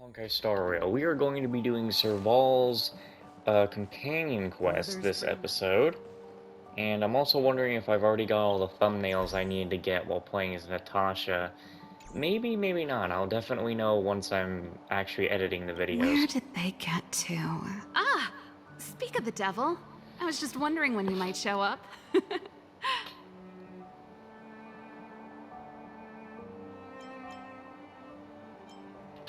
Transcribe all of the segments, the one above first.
Honkai Star Rail. We are going to be doing Serval's companion quest this episode. And I'm also wondering if I've already got all the thumbnails I need to get while playing as Natasha. Maybe, maybe not. I'll definitely know once I'm actually editing the videos. Where did they get to? Ah! Speak of the devil. I was just wondering when you might show up.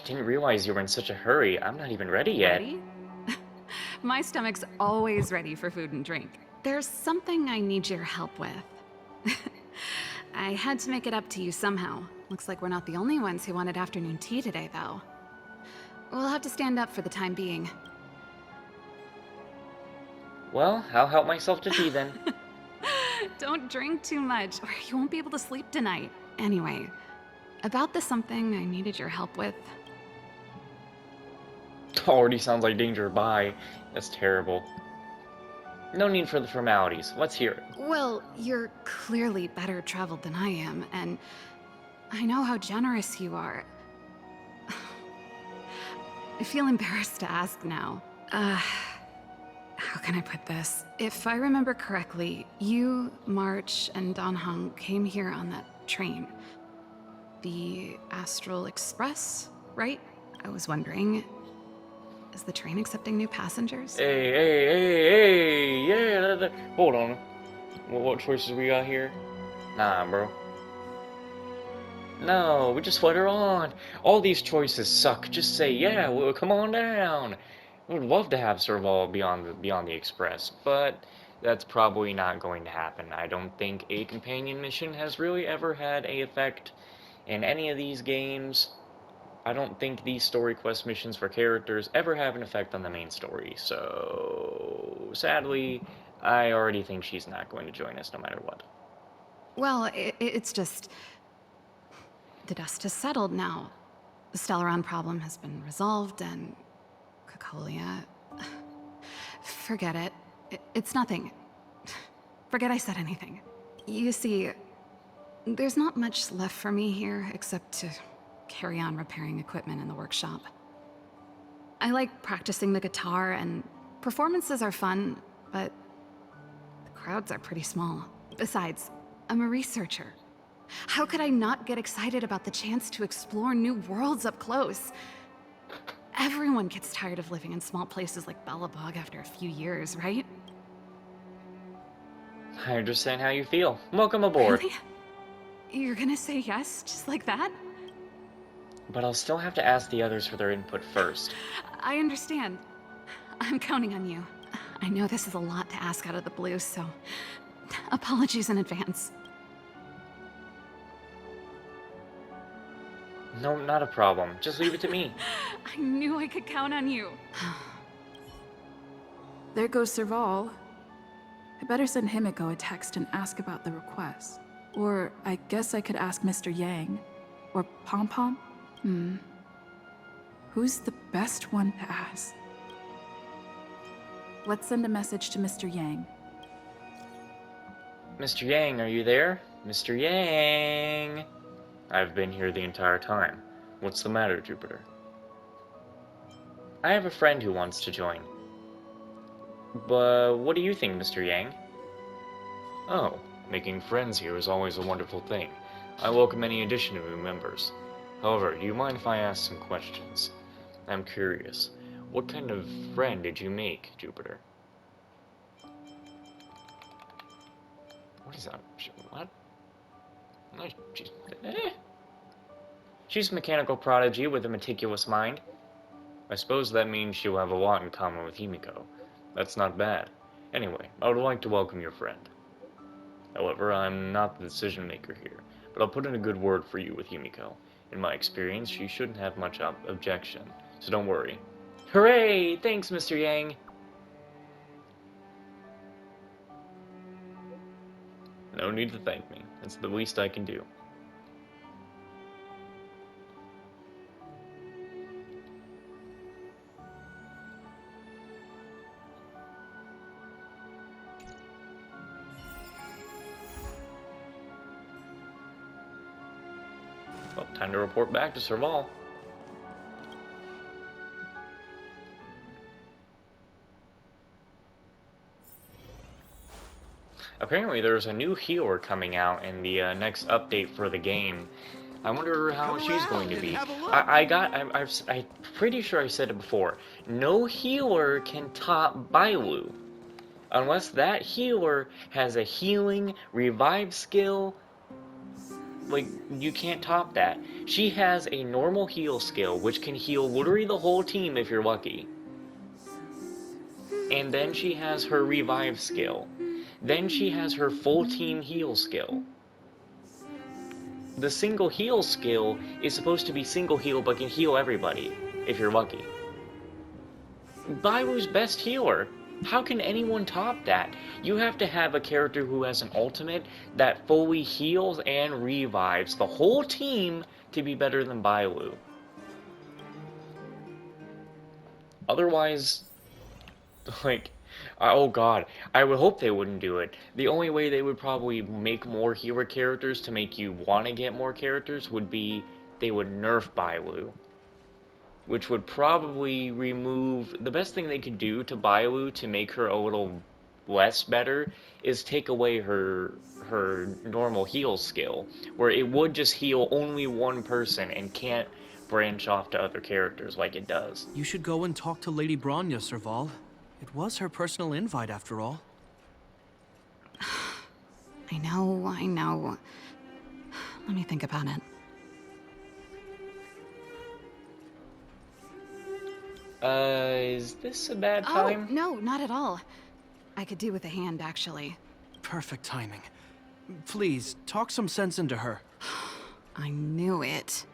Didn't realize you were in such a hurry. I'm not even ready yet. Ready? My stomach's always ready for food and drink. There's something I need your help with. I had to make it up to you somehow. Looks like we're not the only ones who wanted afternoon tea today, though. We'll have to stand up for the time being. Well, I'll help myself to tea then. Don't drink too much, or you won't be able to sleep tonight. Anyway, about the something I needed your help with. Already sounds like danger. Bye. That's terrible. No need for the formalities. Let's hear it. Well, you're clearly better traveled than I am, and I know how generous you are. I feel embarrassed to ask now. How can I put this? If I remember correctly, you, March, and Don Hung came here on that train. The Astral Express, right? I was wondering, is the train accepting new passengers? Hey, yeah, hold on. What choices we got here? Nah, bro. No, we just let her on. All these choices suck. Just say, yeah, well, come on down. I would love to have Serval beyond the Express, but that's probably not going to happen. I don't think a companion mission has really ever had a effect in any of these games. I don't think these story quest missions for characters ever have an effect on the main story, so sadly, I already think she's not going to join us no matter what. Well, it's just... the dust has settled now. The Stellaron problem has been resolved, and... Cacolia... Forget it. It's nothing. Forget I said anything. You see, there's not much left for me here except to carry on repairing equipment in the workshop. I like practicing the guitar, and performances are fun, but the crowds are pretty small. Besides, I'm a researcher. How could I not get excited about the chance to explore new worlds up close? Everyone gets tired of living in small places like Bellabog after a few years, right? I understand how you feel. Welcome aboard. Really? You're gonna say yes, just like that? But I'll still have to ask the others for their input first. I understand. I'm counting on you. I know this is a lot to ask out of the blue, so apologies in advance. No, not a problem. Just leave it to me. I knew I could count on you. There goes Serval. I better send Himiko a text and ask about the request. Or I guess I could ask Mr. Yang. Or Pom Pom. Who's the best one to ask? Let's send a message to Mr. Yang. Mr. Yang, are you there? Mr. Yang! I've been here the entire time. What's the matter, Jupiter? I have a friend who wants to join. But what do you think, Mr. Yang? Oh, making friends here is always a wonderful thing. I welcome any addition of new members. However, do you mind if I ask some questions? I'm curious. What kind of friend did you make, Jupiter? What is that? What? No, she's a mechanical prodigy with a meticulous mind. I suppose that means she'll have a lot in common with Himiko. That's not bad. Anyway, I would like to welcome your friend. However, I'm not the decision maker here, but I'll put in a good word for you with Himiko. In my experience, she shouldn't have much objection, so don't worry. Hooray! Thanks, Mr. Yang! No need to thank me. It's the least I can do. Well, time to report back to Serval. Apparently, there's a new healer coming out in the next update for the game. I wonder how Come she's going around to and be. have a look. I'm pretty sure I said it before. No healer can top Bailu. Unless that healer has a healing, revive skill, like, you can't top that. She has a normal heal skill, which can heal literally the whole team if you're lucky. And then she has her revive skill. Then she has her full team heal skill. The single heal skill is supposed to be single heal but can heal everybody, if you're lucky. Bailu's best healer. How can anyone top that? You have to have a character who has an ultimate that fully heals and revives the whole team to be better than Bailu. Otherwise, like, oh god, I would hope they wouldn't do it. The only way they would probably make more healer characters to make you want to get more characters would be they would nerf Bailu. Which would probably remove the best thing they could do to Bailu to make her a little less better is take away her normal heal skill, where it would just heal only one person and can't branch off to other characters like it does. You should go and talk to Lady Bronya, Serval. It was her personal invite, after all. I know. Let me think about it. Is this a bad time? Oh, no, not at all. I could do with a hand, actually. Perfect timing. Please, talk some sense into her. I knew it.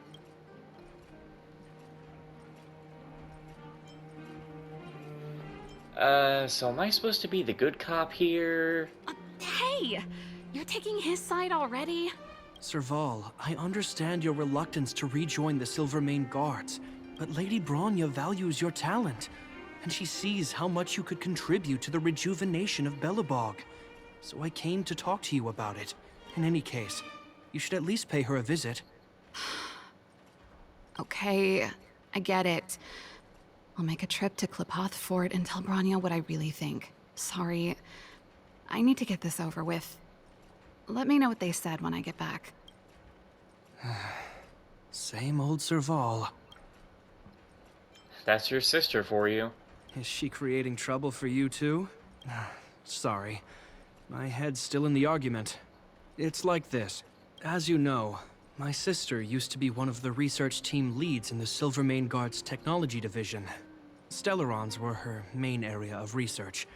So am I supposed to be the good cop here? Hey! You're taking his side already? Serval, I understand your reluctance to rejoin the Silvermane Guards, but Lady Bronya values your talent, and she sees how much you could contribute to the rejuvenation of Belobog. So I came to talk to you about it. In any case, you should at least pay her a visit. Okay, I get it. I'll make a trip to Klipoth Fort and tell Bronya what I really think. Sorry. I need to get this over with. Let me know what they said when I get back. Same old Serval. That's your sister for you. Is she creating trouble for you too? Sorry. My head's still in the argument. It's like this. As you know, my sister used to be one of the research team leads in the Silvermane Guard's technology division. Stellarons were her main area of research.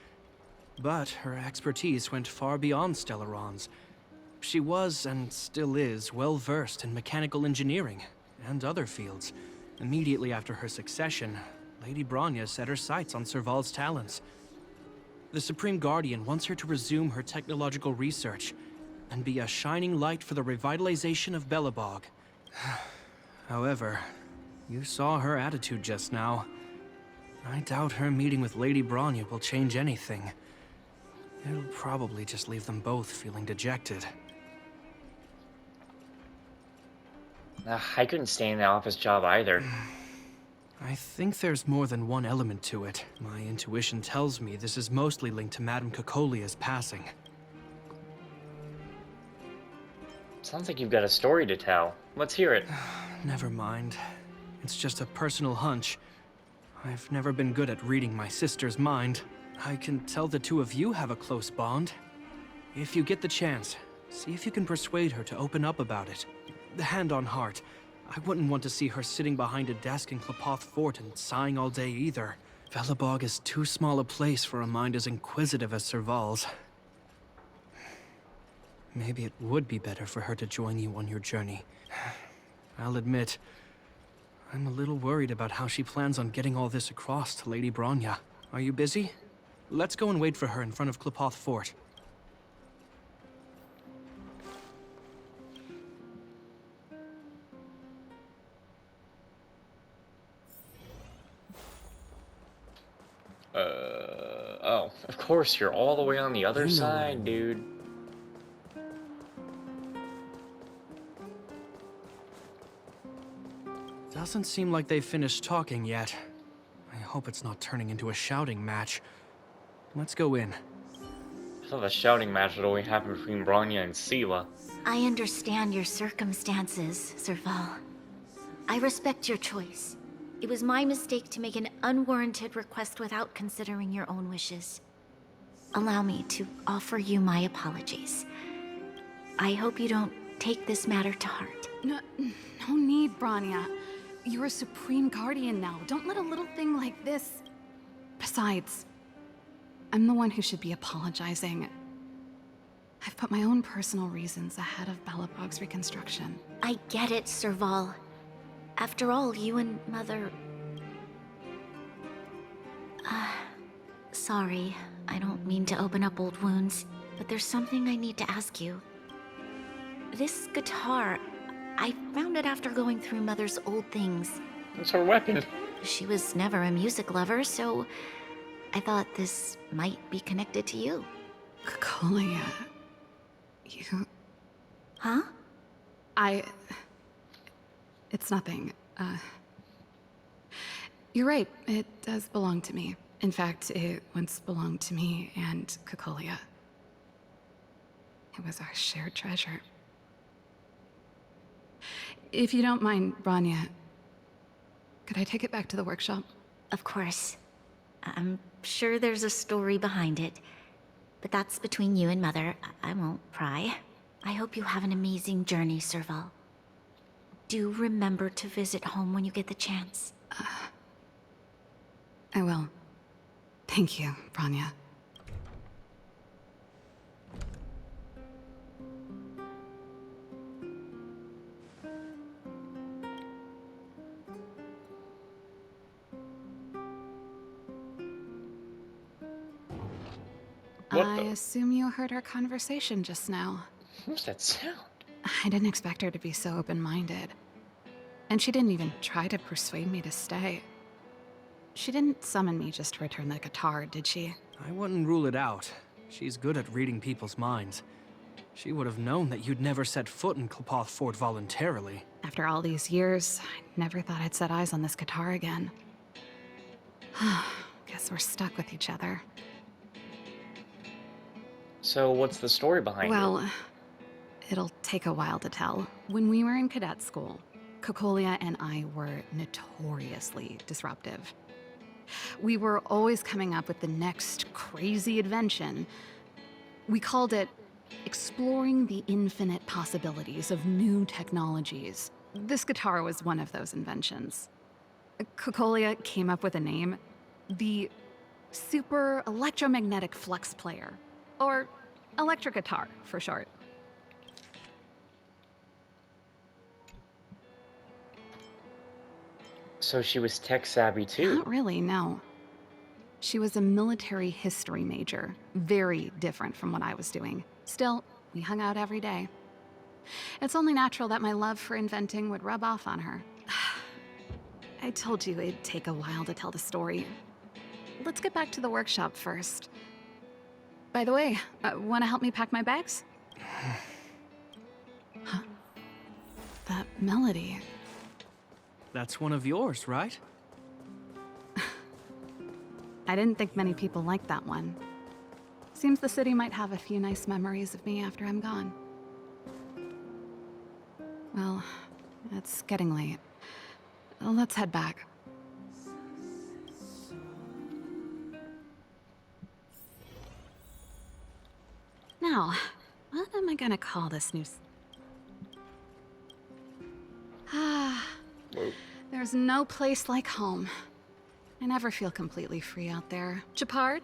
But her expertise went far beyond Stellarons. She was, and still is, well versed in mechanical engineering and other fields. Immediately after her succession, Lady Bronya set her sights on Serval's talents. The Supreme Guardian wants her to resume her technological research and be a shining light for the revitalization of Belobog. However, you saw her attitude just now. I doubt her meeting with Lady Bronya will change anything. It'll probably just leave them both feeling dejected. I couldn't stay in the office job either. I think there's more than one element to it. My intuition tells me this is mostly linked to Madame Cocolia's passing. Sounds like you've got a story to tell. Let's hear it. Never mind. It's just a personal hunch. I've never been good at reading my sister's mind. I can tell the two of you have a close bond. If you get the chance, see if you can persuade her to open up about it. Hand on heart, I wouldn't want to see her sitting behind a desk in Klipoth Fort and sighing all day either. Belobog is too small a place for a mind as inquisitive as Serval's. Maybe it would be better for her to join you on your journey. I'll admit, I'm a little worried about how she plans on getting all this across to Lady Bronya. Are you busy? Let's go and wait for her in front of Klipoth Fort. Oh, of course, you're all the way on the other You know side, it. dude. Doesn't seem like they've finished talking yet. I hope it's not turning into a shouting match. Let's go in. I thought the shouting match would only happen between Bronya and Sela. I understand your circumstances, Serval. I respect your choice. It was my mistake to make an unwarranted request without considering your own wishes. Allow me to offer you my apologies. I hope you don't take this matter to heart. No need, Bronya. You're a Supreme Guardian now. Don't let a little thing like this... Besides, I'm the one who should be apologizing. I've put my own personal reasons ahead of Belobog's reconstruction. I get it, Serval. After all, you and Mother... Sorry, I don't mean to open up old wounds, but there's something I need to ask you. This guitar, I found it after going through Mother's old things. It's her weapon. She was never a music lover, so I thought this might be connected to you. Cocolia... You... Huh? It's nothing. You're right, it does belong to me. In fact, it once belonged to me and Cocolia. It was our shared treasure. If you don't mind, Bronya, could I take it back to the workshop? Of course. I'm sure there's a story behind it. But that's between you and Mother. I won't pry. I hope you have an amazing journey, Serval. Do remember to visit home when you get the chance. I will. Thank you, Bronya. What I the? assume you heard our conversation just now. What's that sound? I didn't expect her to be so open-minded. And she didn't even try to persuade me to stay. She didn't summon me just to return the guitar, did she? I wouldn't rule it out. She's good at reading people's minds. She would have known that you'd never set foot in Clopoth Fort voluntarily. After all these years, I never thought I'd set eyes on this guitar again. Guess we're stuck with each other. So what's the story behind it? Well, it'll take a while to tell. When we were in cadet school, Cocolia and I were notoriously disruptive. We were always coming up with the next crazy invention. We called it exploring the infinite possibilities of new technologies. This guitar was one of those inventions. Cocolia came up with a name, the Super Electromagnetic Flux Player, or electric guitar for short. So she was tech savvy too. Not really, no. She was a military history major, very different from what I was doing. Still, we hung out every day. It's only natural that my love for inventing would rub off on her. I told you it'd take a while to tell the story. Let's get back to the workshop first. By the way, want to help me pack my bags? Huh? That melody. That's one of yours, right? I didn't think many people liked that one. Seems the city might have a few nice memories of me after I'm gone. Well, it's getting late. Let's head back. Now, what am I gonna call this new... Whoa. There's no place like home. I never feel completely free out there. Chapard,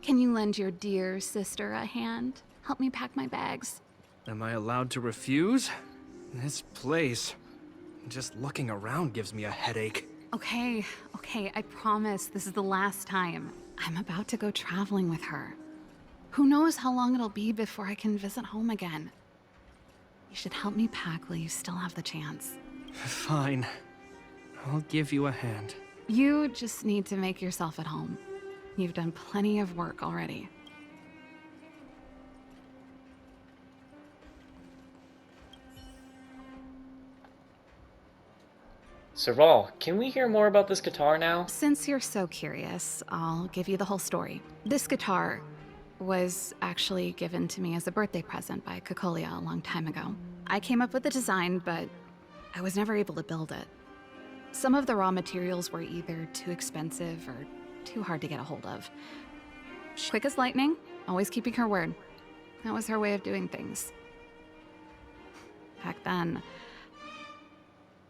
can you lend your dear sister a hand? Help me pack my bags. Am I allowed to refuse? This place... just looking around gives me a headache. Okay, I promise this is the last time. I'm about to go traveling with her. Who knows how long it'll be before I can visit home again. You should help me pack while you still have the chance. Fine. I'll give you a hand. You just need to make yourself at home. You've done plenty of work already. Serval, can we hear more about this guitar now? Since you're so curious, I'll give you the whole story. This guitar, was actually given to me as a birthday present by Cocolia a long time ago. I came up with the design, but I was never able to build it. Some of the raw materials were either too expensive or too hard to get a hold of. Quick as lightning, always keeping her word. That was her way of doing things. Back then,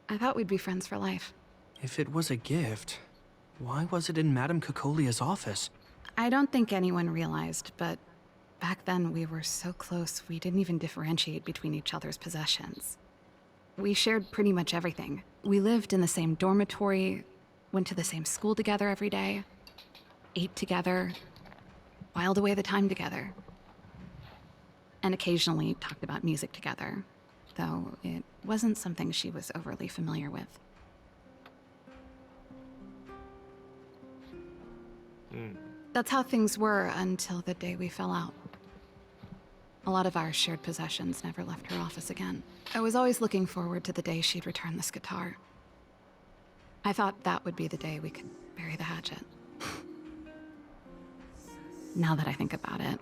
I thought we'd be friends for life. If it was a gift, why was it in Madame Cocolia's office? I don't think anyone realized, but back then we were so close we didn't even differentiate between each other's possessions. We shared pretty much everything. We lived in the same dormitory, went to the same school together every day, ate together, whiled away the time together, and occasionally talked about music together, though it wasn't something she was overly familiar with. That's how things were until the day we fell out. A lot of our shared possessions never left her office again. I was always looking forward to the day she'd return this guitar. I thought that would be the day we could bury the hatchet. Now that I think about it,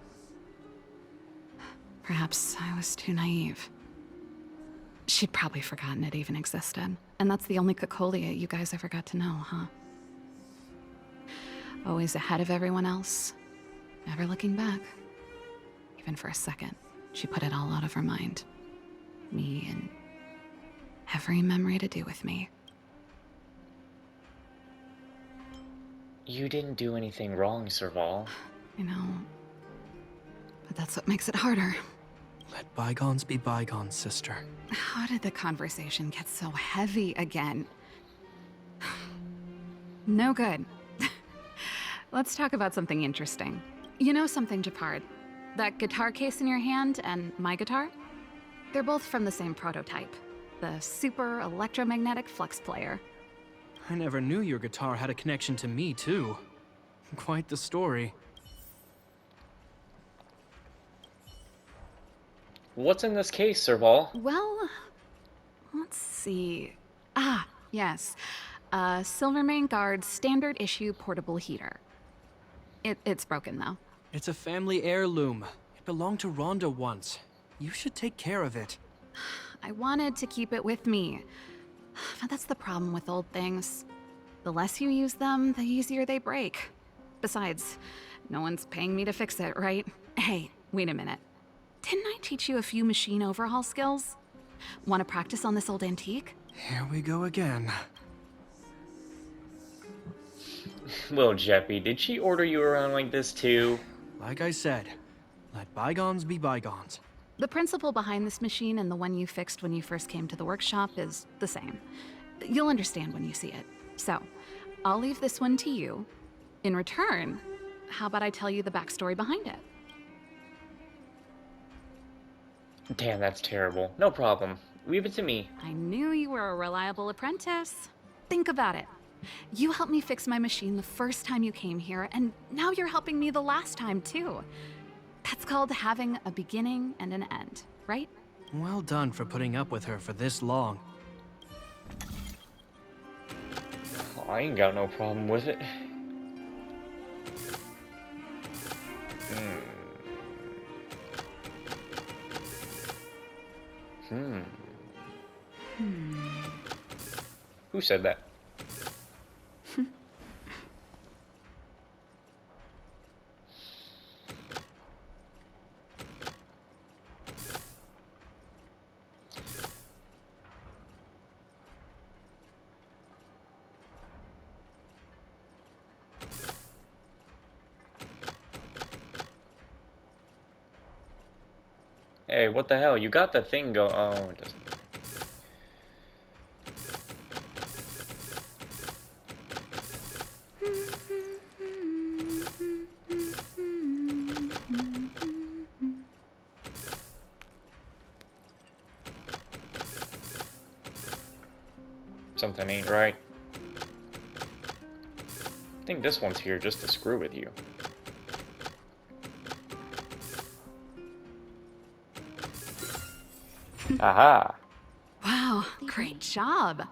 perhaps I was too naive. She'd probably forgotten it even existed. And that's the only Cocolia you guys ever got to know, huh? Always ahead of everyone else, never looking back. Even for a second, she put it all out of her mind. Me and every memory to do with me. You didn't do anything wrong, Serval. I know. But that's what makes it harder. Let bygones be bygones, sister. How did the conversation get so heavy again? No good. Let's talk about something interesting. You know something, Japard? That guitar case in your hand and my guitar? They're both from the same prototype. The Super Electromagnetic Flux Player. I never knew your guitar had a connection to me, too. Quite the story. What's in this case, Serval? Well, let's see. Ah, yes. A Silvermane Guard standard issue portable heater. It's broken, though. It's a family heirloom. It belonged to Rhonda once. You should take care of it. I wanted to keep it with me. But that's the problem with old things. The less you use them, the easier they break. Besides, no one's paying me to fix it, right? Hey, wait a minute. Didn't I teach you a few machine overhaul skills? Want to practice on this old antique? Here we go again. Well, Jeppy, did she order you around like this too? Like I said, let bygones be bygones. The principle behind this machine and the one you fixed when you first came to the workshop is the same. You'll understand when you see it. So, I'll leave this one to you. In return, how about I tell you the backstory behind it? Damn, that's terrible. No problem. Leave it to me. I knew you were a reliable apprentice. Think about it. You helped me fix my machine the first time you came here, and now you're helping me the last time, too. That's called having a beginning and an end, right? Well done for putting up with her for this long. I ain't got no problem with it. Who said that? Hey, what the hell? You got the thing go. Oh, it doesn't. Something ain't right. I think this one's here just to screw with you. Aha! Wow, great job.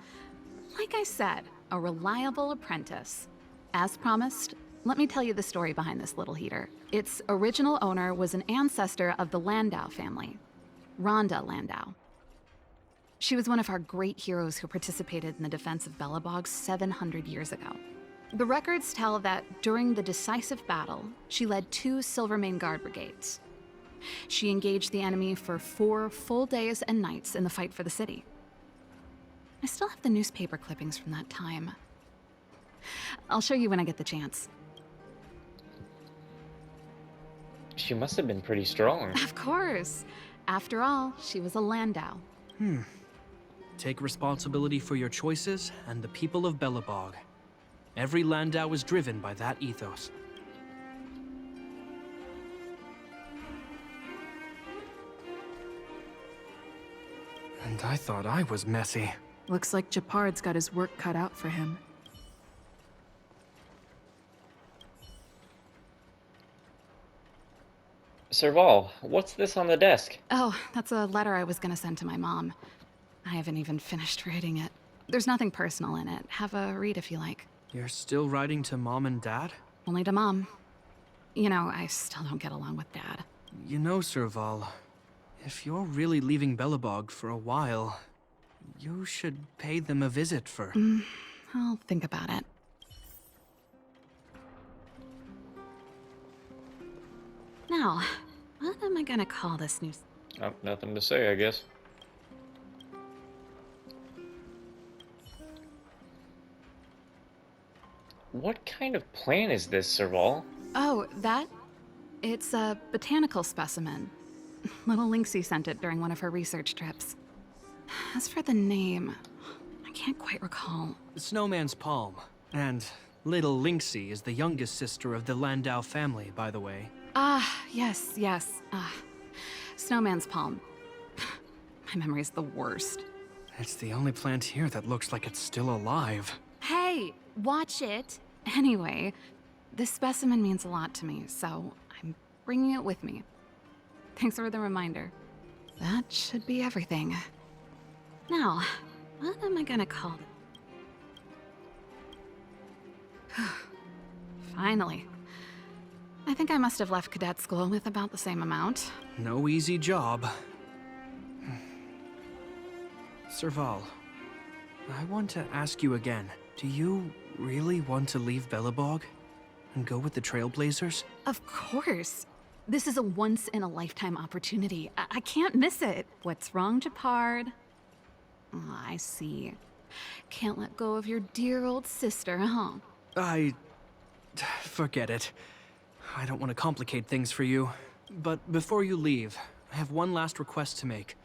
Like I said, a reliable apprentice. As promised, let me tell you the story behind this little heater. Its original owner was an ancestor of the Landau family, Rhonda Landau. She was one of our great heroes who participated in the defense of Belobog 700 years ago. The records tell that during the decisive battle, she led 2 Silvermane Guard brigades. She engaged the enemy for 4 full days and nights in the fight for the city. I still have the newspaper clippings from that time. I'll show you when I get the chance. She must have been pretty strong. Of course. After all, she was a Landau. Take responsibility for your choices and the people of Belobog. Every Landau is driven by that ethos. And I thought I was messy. Looks like Japard's got his work cut out for him. Serval, what's this on the desk? Oh, that's a letter I was gonna send to my mom. I haven't even finished writing it. There's nothing personal in it. Have a read if you like. You're still writing to Mom and Dad? Only to Mom. You know, I still don't get along with Dad. You know, Serval, if you're really leaving Belobog for a while, you should pay them a visit for... I'll think about it. Now, what am I gonna call this new... Oh, nothing to say, I guess. What kind of plant is this, Serval? Oh, that? It's a botanical specimen. Little Lynxie sent it during one of her research trips. As for the name, I can't quite recall. Snowman's Palm. And little Lynxie is the youngest sister of the Landau family, by the way. Ah, yes. Snowman's Palm. My memory's the worst. It's the only plant here that looks like it's still alive. Hey, watch it. Anyway, this specimen means a lot to me, so I'm bringing it with me. Thanks for the reminder. That should be everything. Now, what am I gonna call it? Finally. I think I must have left cadet school with about the same amount. No easy job. Serval, I want to ask you again. Do you really want to leave Belobog and go with the Trailblazers? Of course. This is a once-in-a-lifetime opportunity. I can't miss it. What's wrong, Japard? Oh, I see. Can't let go of your dear old sister, huh? Forget it. I don't want to complicate things for you. But before you leave, I have one last request to make.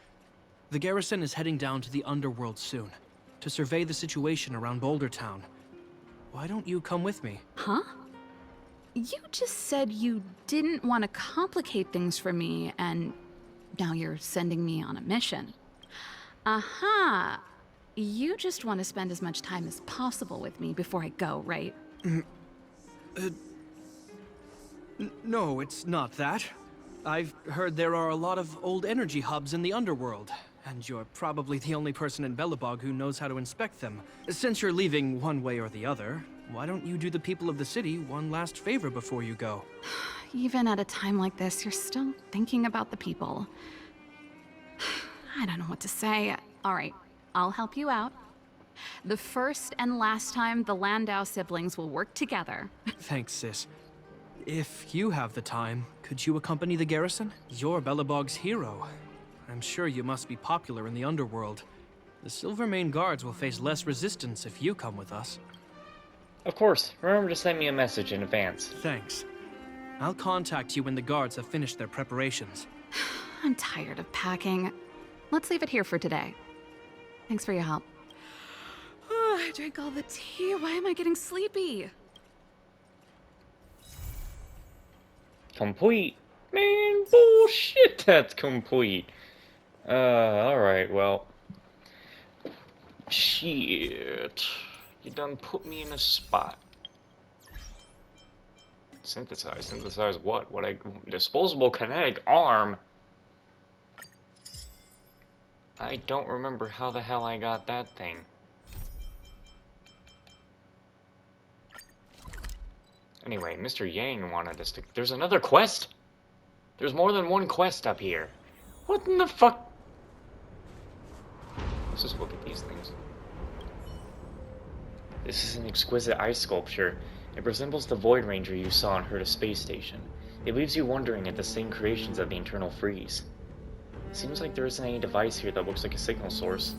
The garrison is heading down to the underworld soon, to survey the situation around Boulder Town. Why don't you come with me? Huh? You just said you didn't want to complicate things for me, and now you're sending me on a mission. Aha! You just want to spend as much time as possible with me before I go, right? No, it's not that. I've heard there are a lot of old energy hubs in the underworld, and you're probably the only person in Belobog who knows how to inspect them. Since you're leaving one way or the other, why don't you do the people of the city one last favor before you go? Even at a time like this, you're still thinking about the people. I don't know what to say. All right, I'll help you out. The first and last time the Landau siblings will work together. Thanks, sis. If you have the time, could you accompany the garrison? You're Belobog's hero. I'm sure you must be popular in the underworld. The Silvermane Guards will face less resistance if you come with us. Of course. Remember to send me a message in advance. Thanks. I'll contact you when the guards have finished their preparations. I'm tired of packing. Let's leave it here for today. Thanks for your help. Oh, I drank all the tea. Why am I getting sleepy? Complete. Man, bullshit, that's complete. Alright, well. Shit. You done put me in a spot. Synthesize. Synthesize what? Disposable kinetic arm? I don't remember how the hell I got that thing. Anyway, Mr. Yang wanted us to... There's another quest? There's more than one quest up here. What in the fuck? Let's just look at these things. This is an exquisite ice sculpture. It resembles the Void Ranger you saw on Herta Space Station. It leaves you wondering at the same creations of the internal freeze. Seems like there isn't any device here that looks like a signal source.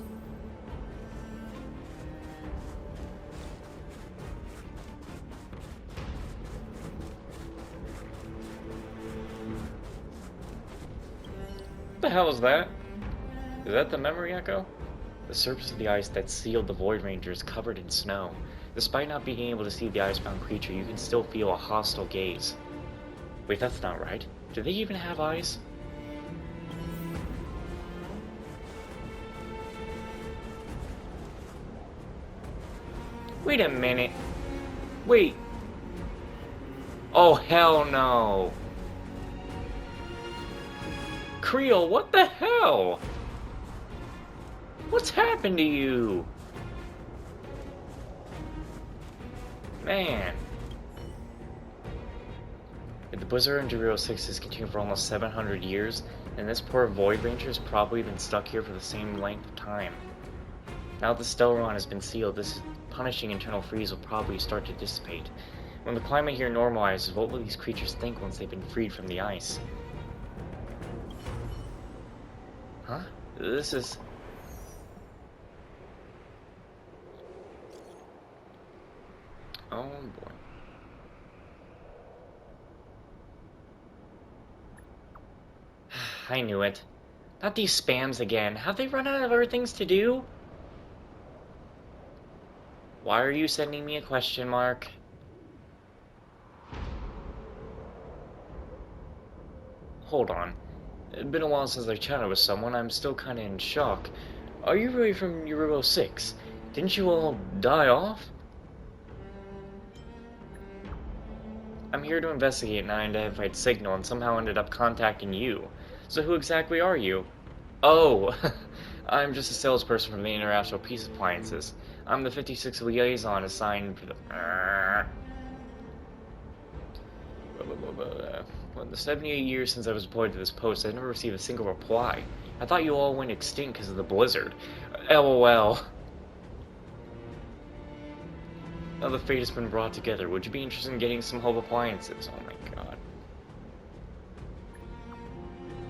What the hell is that? Is that the memory echo? The surface of the ice that sealed the Void Ranger is covered in snow. Despite not being able to see the icebound creature, you can still feel a hostile gaze. Wait, that's not right. Do they even have eyes? Wait a minute. Wait. Oh, hell no. Creel, what the hell? What's happened to you? Man. If the blizzard in Dorito 6 has continued for almost 700 years, then this poor Void Ranger has probably been stuck here for the same length of time. Now that the Stellaron has been sealed, this punishing internal freeze will probably start to dissipate. When the climate here normalizes, what will these creatures think once they've been freed from the ice? Huh? This is... Oh boy. I knew it. Not these spams again. Have they run out of other things to do? Why are you sending me a question mark? Hold on. It's been a while since I chatted with someone. I'm still kinda in shock. Are you really from Euro 6? Didn't you all die off? I'm here to investigate an unidentified signal and somehow ended up contacting you. So who exactly are you? Oh, I'm just a salesperson from the International Peace Appliances. I'm the 56th liaison assigned for the... Well, in the 78 years since I was deployed to this post, I've never received a single reply. I thought you all went extinct because of the blizzard. LOL. Now the fate has been brought together. Would you be interested in getting some home appliances? Oh my god.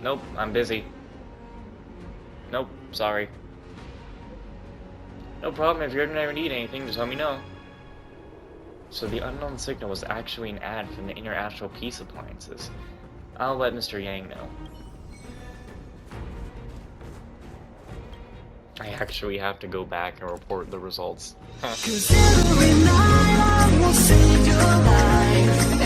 Nope, I'm busy. Nope, sorry. No problem, if you ever need anything, just let me know. So the unknown signal was actually an ad from the International Peace Appliances. I'll let Mr. Yang know. I actually have to go back and report the results. 'Cause every night I will save your life.